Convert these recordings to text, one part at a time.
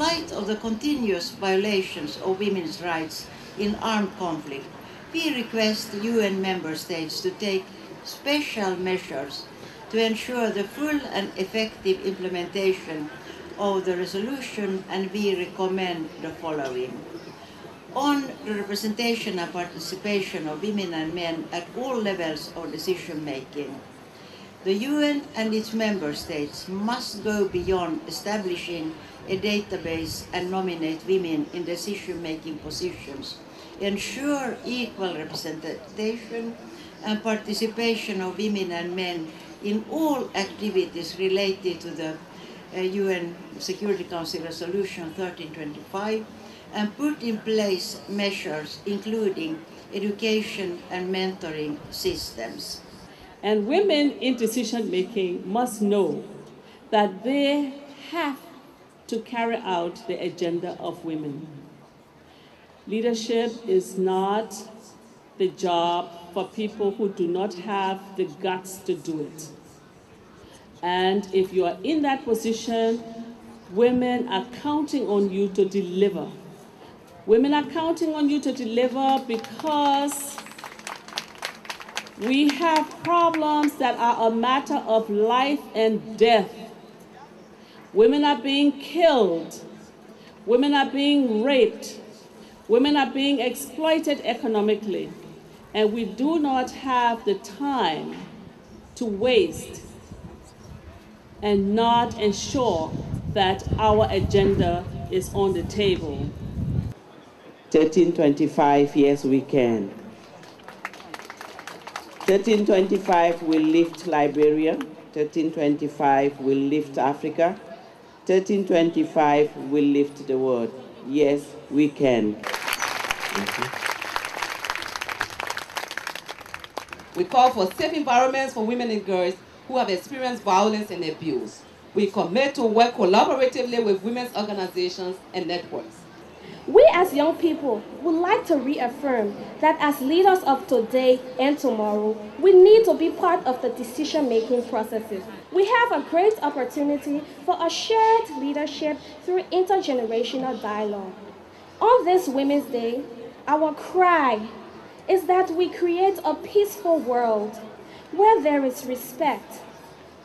light of the continuous violations of women's rights in armed conflict, we request the UN member states to take special measures to ensure the full and effective implementation of the resolution, and we recommend the following. On the representation and participation of women and men at all levels of decision-making, the UN and its member states must go beyond establishing a database and nominate women in decision-making positions, ensure equal representation and participation of women and men in all activities related to the UN Security Council Resolution 1325, and put in place measures including education and mentoring systems. And women in decision-making must know that they have to carry out the agenda of women. Leadership is not the job for people who do not have the guts to do it. And if you are in that position, women are counting on you to deliver. Women are counting on you to deliver because we have problems that are a matter of life and death. Women are being killed. Women are being raped. Women are being exploited economically. And we do not have the time to waste and not ensure that our agenda is on the table. 1325, yes we can. 1325 will lift Liberia. 1325 will lift Africa. 1325 will lift the world. Yes, we can. We call for safe environments for women and girls who have experienced violence and abuse. We commit to work collaboratively with women's organizations and networks. We as young people would like to reaffirm that as leaders of today and tomorrow, we need to be part of the decision-making processes. We have a great opportunity for a shared leadership through intergenerational dialogue. On this Women's Day, our cry is that we create a peaceful world where there is respect,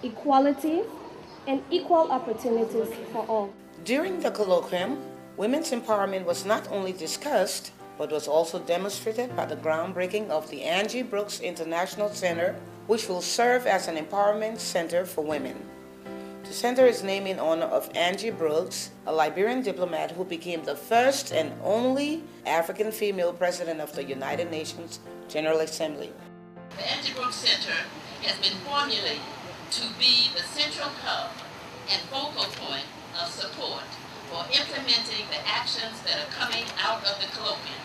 equality, and equal opportunities for all. During the colloquium, women's empowerment was not only discussed, but was also demonstrated by the groundbreaking of the Angie Brooks International Center, which will serve as an empowerment center for women. The center is named in honor of Angie Brooks, a Liberian diplomat who became the first and only African female president of the United Nations General Assembly. The Angie Brooks Center has been formulated to be the central hub and focal point of support for implementing the actions that are coming out of the colloquium.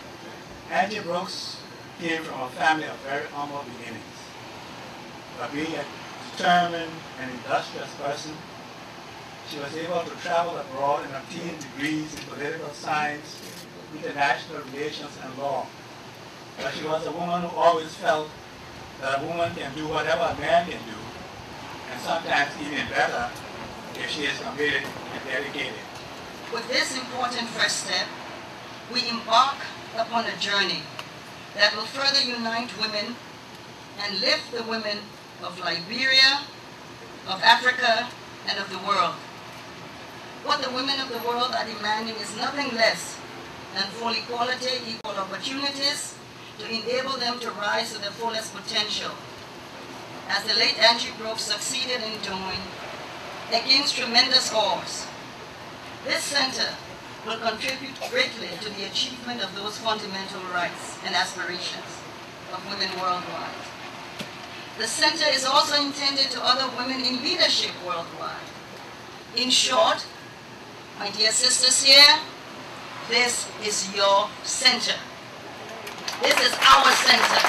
Angie Brooks came from a family of very humble beginnings, but being a determined and industrious person, she was able to travel abroad and obtain degrees in political science, international relations, and law. But she was a woman who always felt that a woman can do whatever a man can do, and sometimes even better if she is committed and dedicated. With this important first step, we embark upon a journey that will further unite women and lift the women of Liberia, of Africa, and of the world. What the women of the world are demanding is nothing less than full equality, equal opportunities to enable them to rise to their fullest potential. As the late Angie Brooks succeeded in doing against tremendous odds, this center will contribute greatly to the achievement of those fundamental rights and aspirations of women worldwide. The center is also intended to other women in leadership worldwide. In short, my dear sisters here, this is your center. This is our center.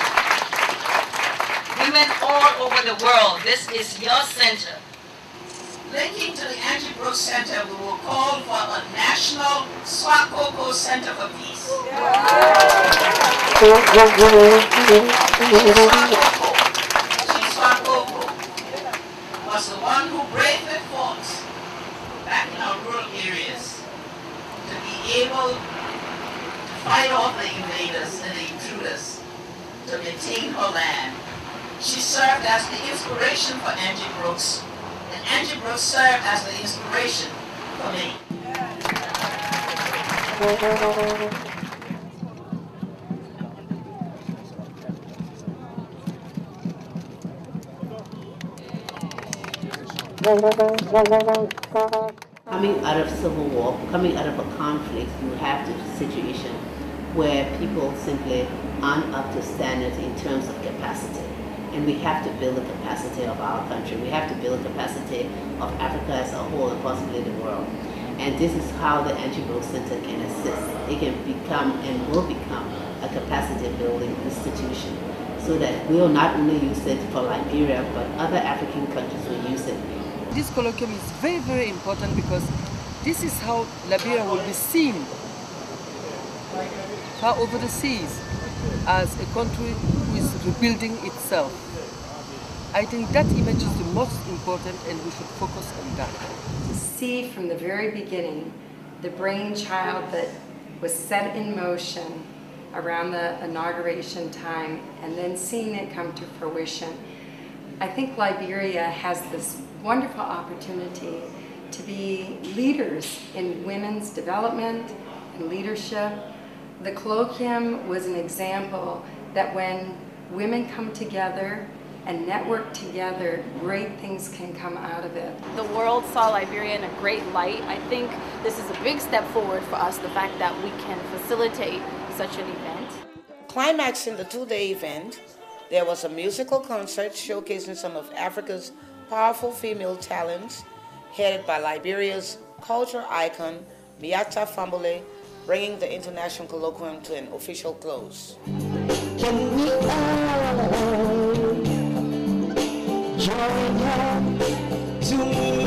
Women all over the world, this is your center. Linking to the Angie Brooks Center, we will call for a national Swakoko Center for Peace. Swakoko was the one who bravely fought back in our rural areas able to fight off the invaders and the intruders to maintain her land. She served as the inspiration for Angie Brooks, and Angie Brooks served as the inspiration for me. Coming out of civil war, coming out of a conflict, you have the situation where people simply aren't up to standards in terms of capacity. And we have to build the capacity of our country. We have to build the capacity of Africa as a whole and possibly the world. And this is how the Angie Brooks Center can assist. It can become and will become a capacity building institution so that we'll not only use it for Liberia, but other African countries will use it. This colloquium is very, very important because this is how Liberia will be seen far over the seas as a country who is rebuilding itself. I think that image is the most important and we should focus on that. To see from the very beginning the brainchild that was set in motion around the inauguration time and then seeing it come to fruition. I think Liberia has this wonderful opportunity to be leaders in women's development and leadership. The colloquium was an example that when women come together and network together, great things can come out of it. The world saw Liberia in a great light. I think this is a big step forward for us, the fact that we can facilitate such an event. Climaxing the two-day event, there was a musical concert showcasing some of Africa's powerful female talents, headed by Liberia's culture icon, Miata Fambole, bringing the International Colloquium to an official close. Can we all join hands to make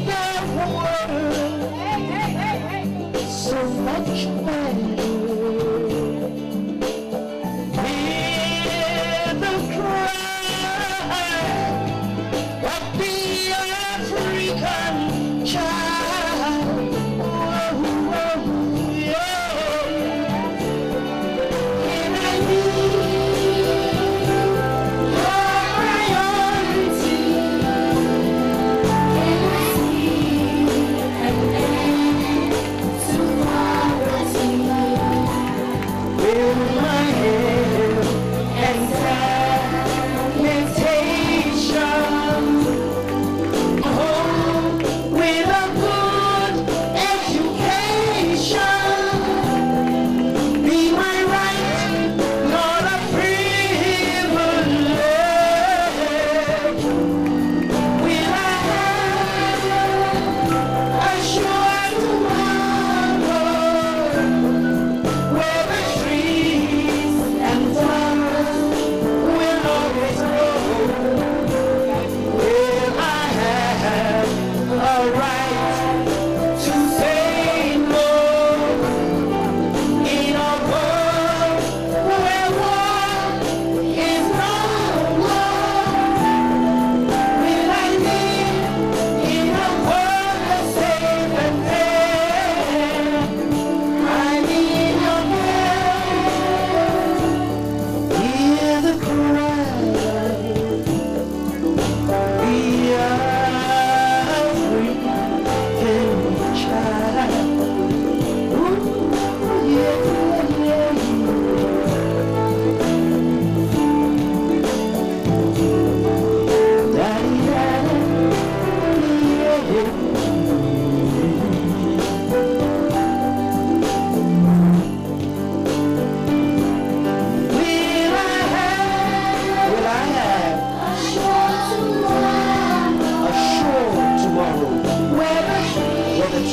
the world so much better? Hear the cry of the African child.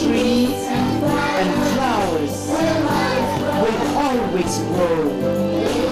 Trees and flowers will always grow.